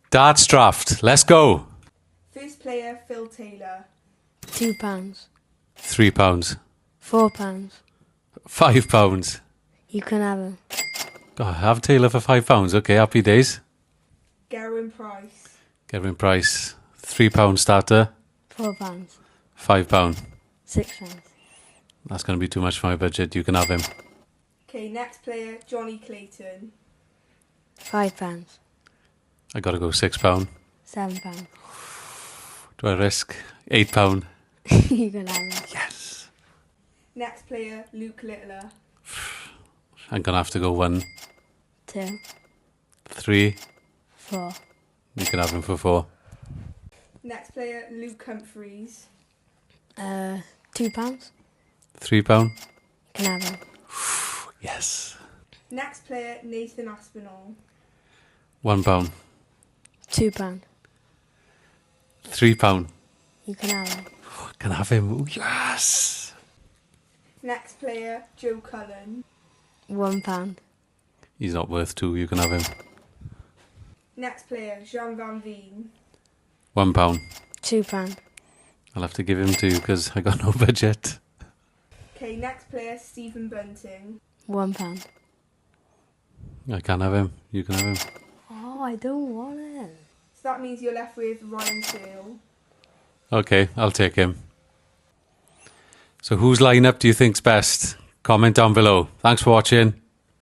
Darts draft. Let's go. First player, Phil Taylor. £2. £3. £4. £5. You can have him. God, have Taylor for £5. Okay, happy days. Gerwyn Price. Kevin Price. £3 starter. £4. £5. £6. That's going to be too much for my budget. You can have him. Okay, next player, Johnny Clayton. £5. I got to go £6. £7. Do I risk £8? You can have him. Yes. Next player, Luke Littler. I'm going to have to go 1, 2, 3. 4. You can have him for 4. Next player, Luke Humphreys. £2. £3? You can have him. Yes. Next player, Nathan Aspinall. £1. £2. £3. You can have him. Can I have him? Ooh, yes. Next player, Joe Cullen. £1. He's not worth 2. You can have him. Next player, Jean Van Veen. £1. £2. I'll have to give him to you because I got no budget. Okay, next player, Stephen Bunting. £1. I can't have him. You can have him. Oh, I don't want it. So that means you're left with Ryan Searle. Okay, I'll take him. So whose lineup do you think's best? Comment down below. Thanks for watching.